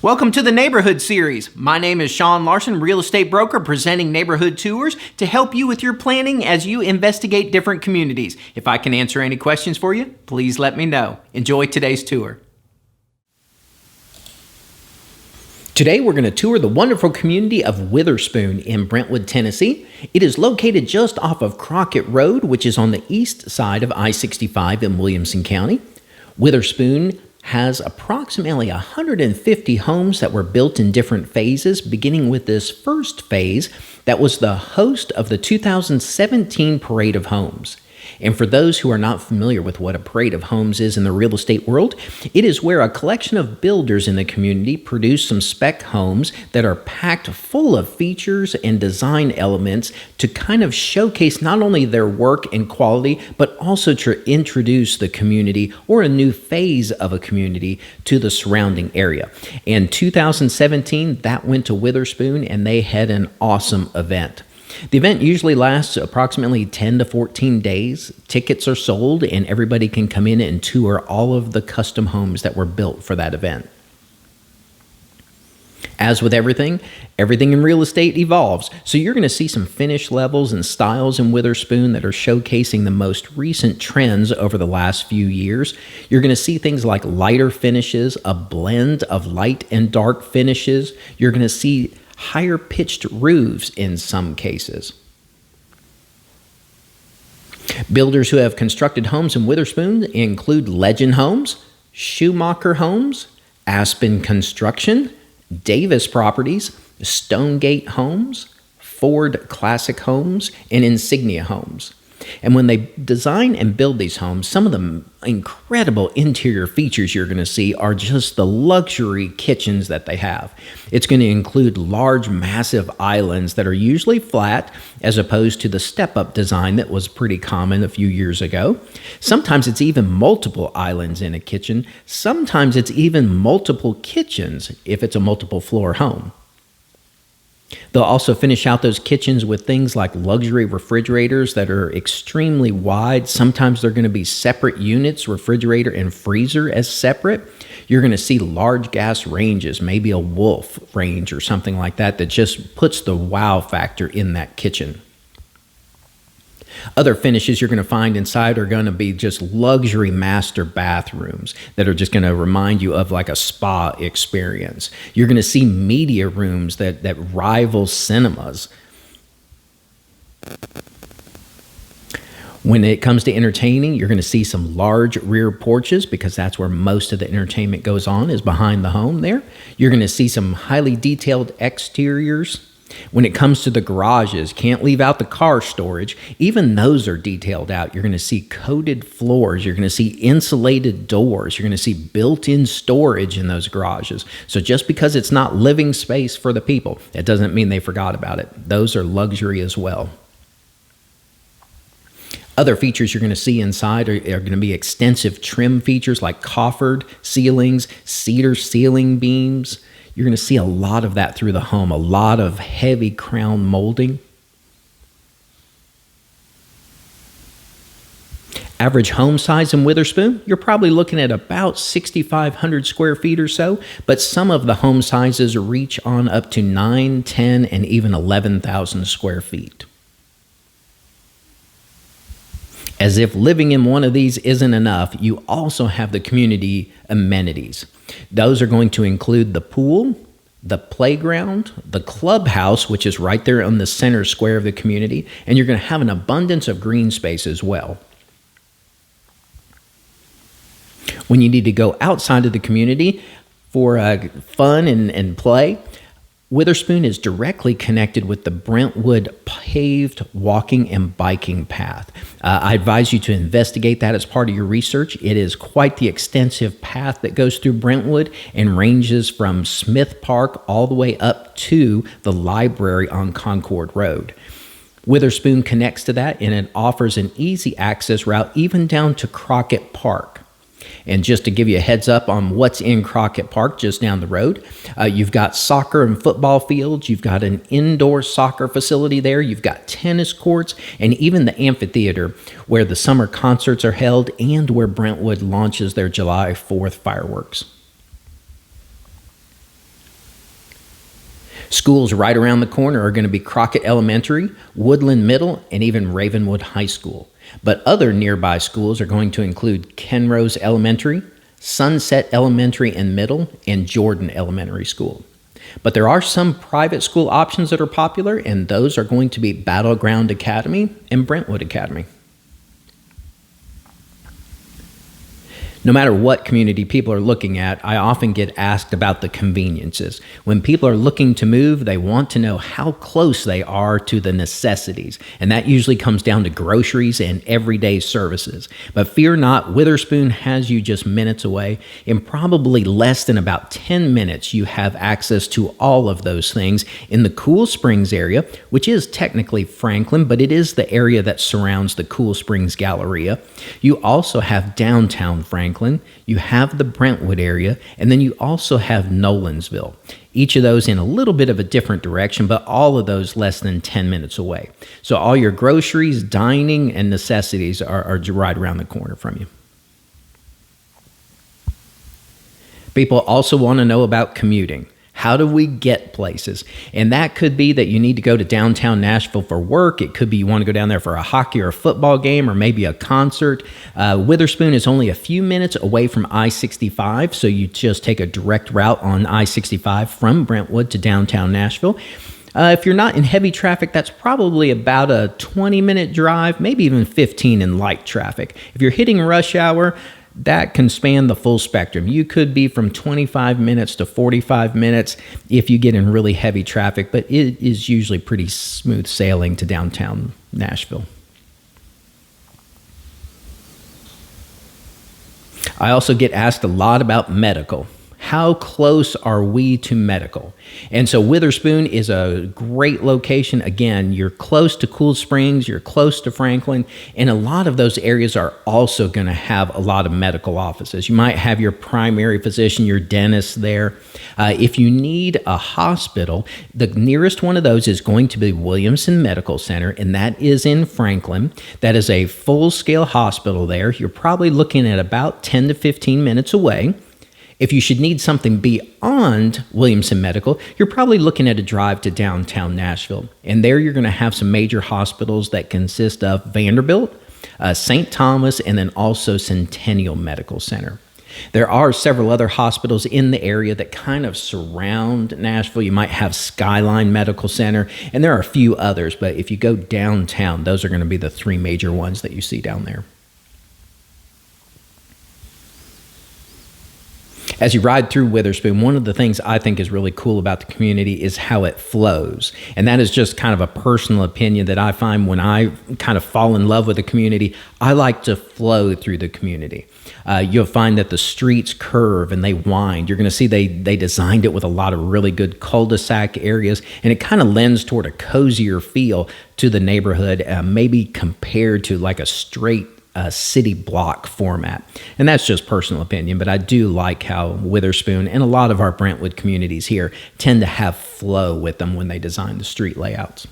Welcome to the Neighborhood Series. My name is Sean Larson, real estate broker, presenting neighborhood tours to help you with your planning as you investigate different communities. If I can answer any questions for you, please let me know. Enjoy today's tour. Today we're going to tour the wonderful community of Witherspoon in Brentwood, Tennessee. It is located just off of Crockett Road, which is on the east side of I-65 in Williamson County. Witherspoon has approximately 150 homes that were built in different phases, beginning with this first phase that was the host of the 2017 Parade of Homes. And for those who are not familiar with what a parade of homes is in the real estate world, it is where a collection of builders in the community produce some spec homes that are packed full of features and design elements to kind of showcase not only their work and quality, but also to introduce the community or a new phase of a community to the surrounding area. In 2017, that went to Witherspoon, and they had an awesome event. The event usually lasts approximately 10 to 14 days. Tickets are sold, and everybody can come in and tour all of the custom homes that were built for that event. As with everything in real estate evolves. So you're going to see some finish levels and styles in Witherspoon that are showcasing the most recent trends over the last few years. You're going to see things like lighter finishes, a blend of light and dark finishes. You're going to see higher pitched roofs in some cases. Builders who have constructed homes in Witherspoon include Legend Homes, Schumacher Homes, Aspen Construction, Davis Properties, Stonegate Homes, Ford Classic Homes, and Insignia Homes. And when they design and build these homes, some of the incredible interior features you're going to see are just the luxury kitchens that they have. It's going to include large, massive islands that are usually flat, as opposed to the step-up design that was pretty common a few years ago. Sometimes it's even multiple islands in a kitchen. Sometimes it's even multiple kitchens if it's a multiple floor home. They'll also finish out those kitchens with things like luxury refrigerators that are extremely wide. Sometimes they're going to be separate units, refrigerator and freezer as separate. You're going to see large gas ranges, maybe a Wolf range or something like that, that just puts the wow factor in that kitchen. Other finishes you're going to find inside are going to be just luxury master bathrooms that are just going to remind you of like a spa experience. You're going to see media rooms that rival cinemas. When it comes to entertaining, you're going to see some large rear porches, because that's where most of the entertainment goes on, is behind the home there. You're going to see some highly detailed exteriors. When it comes to the garages, can't leave out the car storage. Even those are detailed out. You're going to see coated floors. You're going to see insulated doors. You're going to see built-in storage in those garages. So just because it's not living space for the people, that doesn't mean they forgot about it. Those are luxury as well. Other features you're going to see inside are going to be extensive trim features like coffered ceilings, cedar ceiling beams. You're going to see a lot of that through the home, a lot of heavy crown molding. Average home size in Witherspoon, you're probably looking at about 6,500 square feet or so, but some of the home sizes reach on up to 9, 10, and even 11,000 square feet. As if living in one of these isn't enough, you also have the community amenities. Those are going to include the pool, the playground, the clubhouse, which is right there on the center square of the community, and you're going to have an abundance of green space as well. When you need to go outside of the community for fun and play, Witherspoon is directly connected with the Brentwood paved walking and biking path. I advise you to investigate that as part of your research. It is quite the extensive path that goes through Brentwood and ranges from Smith Park all the way up to the library on Concord Road. Witherspoon connects to that, and it offers an easy access route even down to Crockett Park. And just to give you a heads up on what's in Crockett Park just down the road, you've got soccer and football fields, you've got an indoor soccer facility there, you've got tennis courts, and even the amphitheater where the summer concerts are held and where Brentwood launches their July 4th fireworks. Schools right around the corner are going to be Crockett Elementary, Woodland Middle, and even Ravenwood High School. But other nearby schools are going to include Kenrose Elementary, Sunset Elementary and Middle, and Jordan Elementary School. But there are some private school options that are popular, and those are going to be Battleground Academy and Brentwood Academy. No matter what community people are looking at, I often get asked about the conveniences. When people are looking to move, they want to know how close they are to the necessities, and that usually comes down to groceries and everyday services. But fear not, Witherspoon has you just minutes away. In probably less than about 10 minutes, you have access to all of those things in the Cool Springs area, which is technically Franklin, but it is the area that surrounds the Cool Springs Galleria. You also have downtown Franklin. You have the Brentwood area, and then you also have Nolansville. Each of those in a little bit of a different direction, but all of those less than 10 minutes away. So all your groceries, dining, and necessities are right around the corner from you. People also want to know about commuting. How do we get places? And that could be that you need to go to downtown Nashville for work. It could be you want to go down there for a hockey or a football game or maybe a concert. Witherspoon is only a few minutes away from I-65, so you just take a direct route on I-65 from Brentwood to downtown Nashville. If you're not in heavy traffic, that's probably about a 20-minute drive, maybe even 15 in light traffic. If you're hitting rush hour, that can span the full spectrum. You could be from 25 minutes to 45 minutes if you get in really heavy traffic, but it is usually pretty smooth sailing to downtown Nashville. I also get asked a lot about medical. How close are we to medical? And so Witherspoon is a great location. Again, you're close to Cool Springs, you're close to Franklin, and a lot of those areas are also going to have a lot of medical offices. You might have your primary physician, your dentist there. If you need a hospital, the nearest one of those is going to be Williamson Medical Center, and that is in Franklin. That is a full-scale hospital there. You're probably looking at about 10 to 15 minutes away. If you should need something beyond Williamson Medical, you're probably looking at a drive to downtown Nashville. And there you're going to have some major hospitals that consist of Vanderbilt, St. Thomas, and then also Centennial Medical Center. There are several other hospitals in the area that kind of surround Nashville. You might have Skyline Medical Center, and there are a few others. But if you go downtown, those are going to be the three major ones that you see down there. As you ride through Witherspoon, one of the things I think is really cool about the community is how it flows. And that is just kind of a personal opinion that I find when I kind of fall in love with the community. I like to flow through the community. You'll find that the streets curve and they wind. You're going to see they designed it with a lot of really good cul-de-sac areas, and it kind of lends toward a cozier feel to the neighborhood, maybe compared to like a straight city block format. And that's just personal opinion, but I do like how Witherspoon and a lot of our Brentwood communities here tend to have flow with them when they design the street layouts.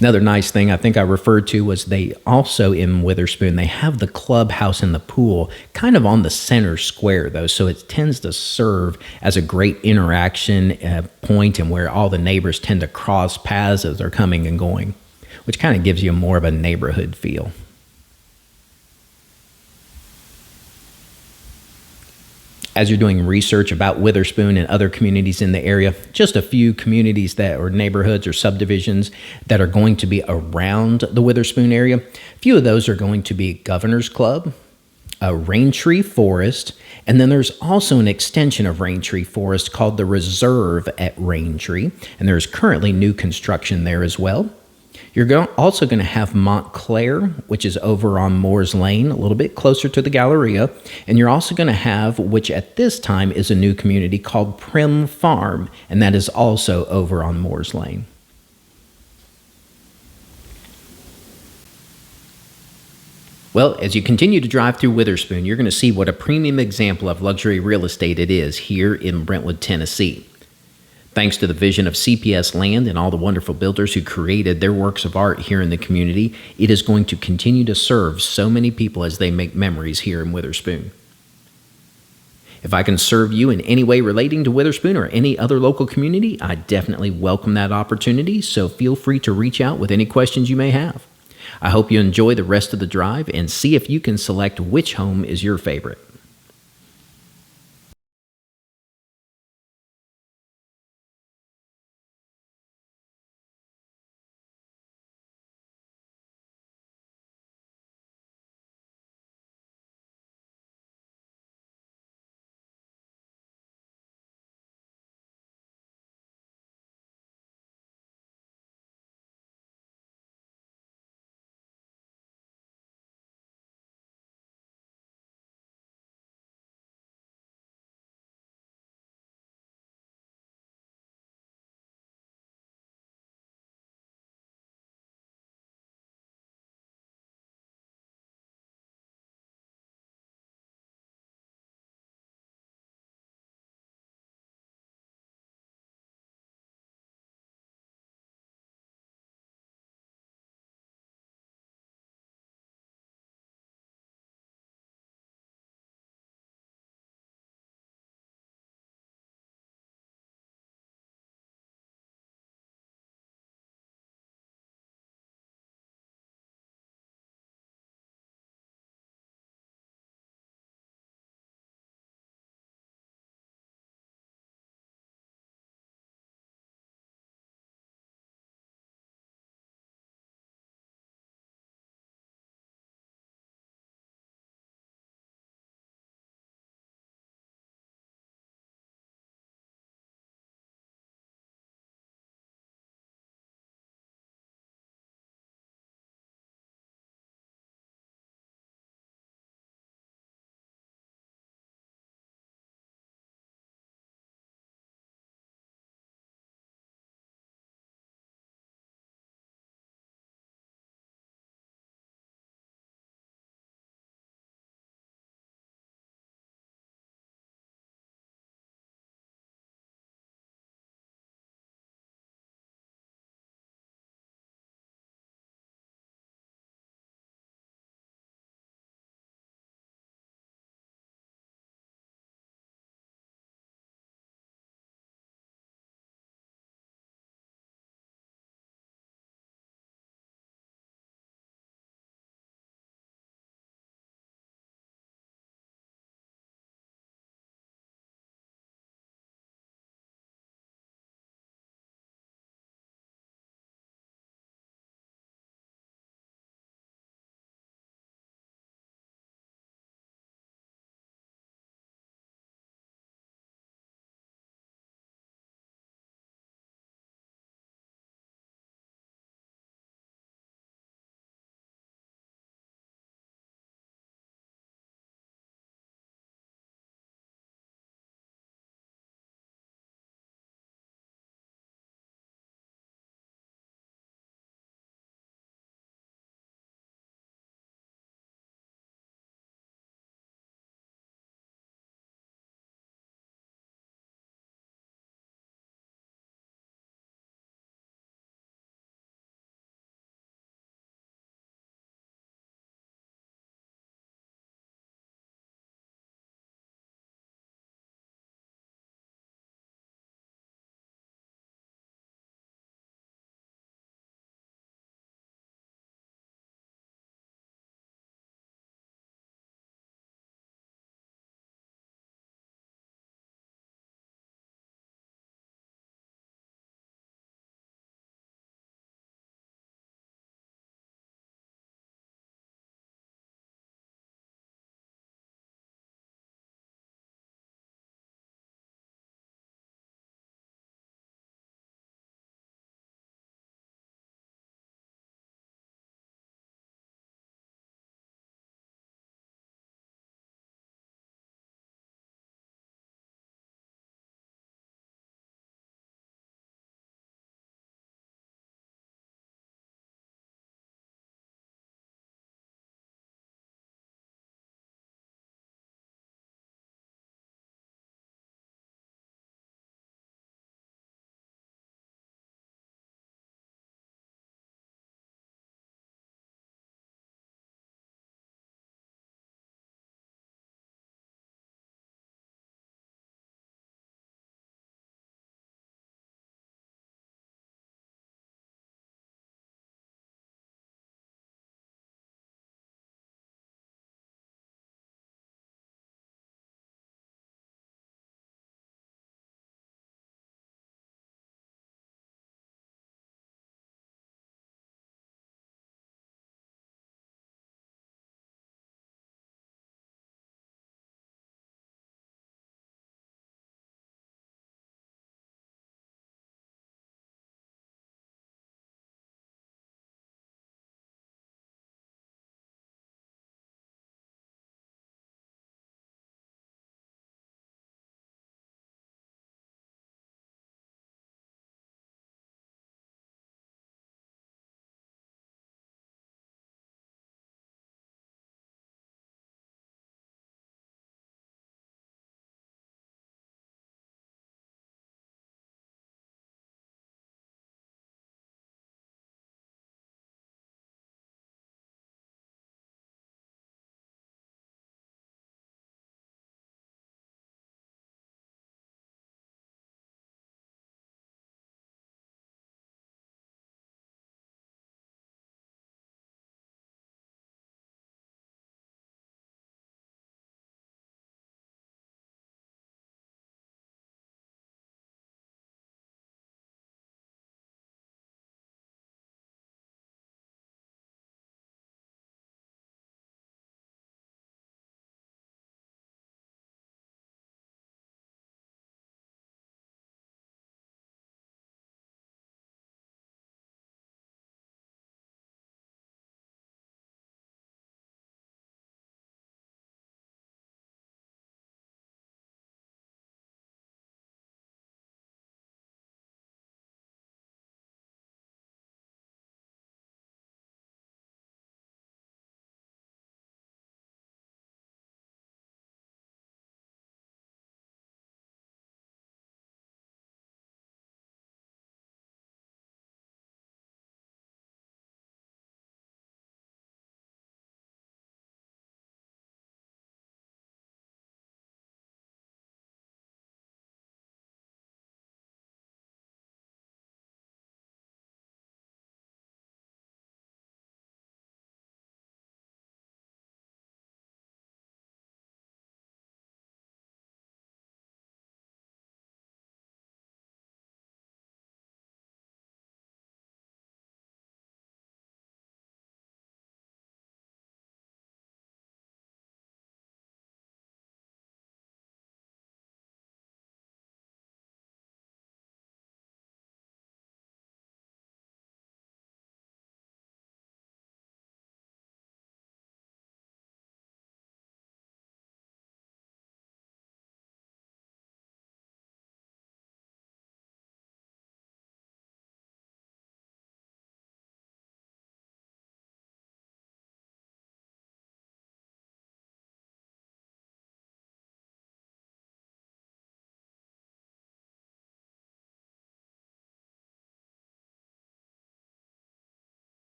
Another nice thing I think I referred to was they also in Witherspoon, they have the clubhouse and the pool kind of on the center square though. So it tends to serve as a great interaction point and where all the neighbors tend to cross paths as they're coming and going, which kind of gives you more of a neighborhood feel. As you're doing research about Witherspoon and other communities in the area, just a few communities that or neighborhoods or subdivisions that are going to be around the Witherspoon area. A few of those are going to be Governor's Club, Raintree Forest, and then there's also an extension of Raintree Forest called the Reserve at Raintree, and there's currently new construction there as well. You're also going to have Montclair, which is over on Moores Lane, a little bit closer to the Galleria. And you're also going to have, which at this time is a new community called Prim Farm, and that is also over on Moores Lane. Well, as you continue to drive through Witherspoon, you're going to see what a premium example of luxury real estate it is here in Brentwood, Tennessee. Thanks to the vision of CPS Land and all the wonderful builders who created their works of art here in the community, it is going to continue to serve so many people as they make memories here in Witherspoon. If I can serve you in any way relating to Witherspoon or any other local community, I definitely welcome that opportunity, so feel free to reach out with any questions you may have. I hope you enjoy the rest of the drive and see if you can select which home is your favorite.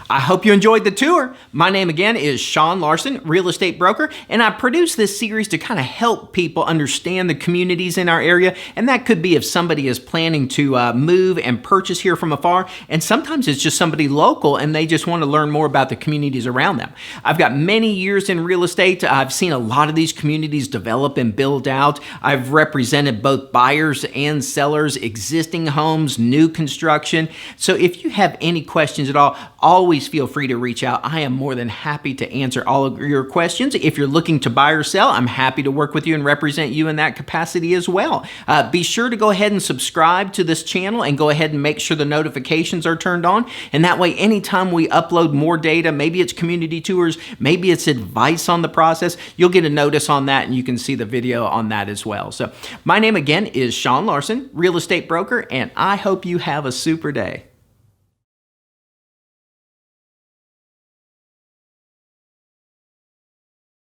I hope you enjoyed the tour. My name again is Sean Larson, real estate broker, and I produce this series to kind of help people understand the communities in our area. And that could be if somebody is planning to move and purchase here from afar, and sometimes it's just somebody local and they just want to learn more about the communities around them. I've got many years in real estate. I've seen a lot of these communities develop and build out. I've represented both buyers and sellers, existing homes, new construction. So if you have any questions at all, always feel free to reach out. I am more than happy to answer all of your questions. If you're looking to buy or sell, I'm happy to work with you and represent you in that capacity as well. Be sure to go ahead and subscribe to this channel and go ahead and make sure the notifications are turned on. And that way, anytime we upload more data, maybe it's community tours, maybe it's advice on the process, you'll get a notice on that and you can see the video on that as well. So my name again is Sean Larson, real estate broker, and I hope you have a super day.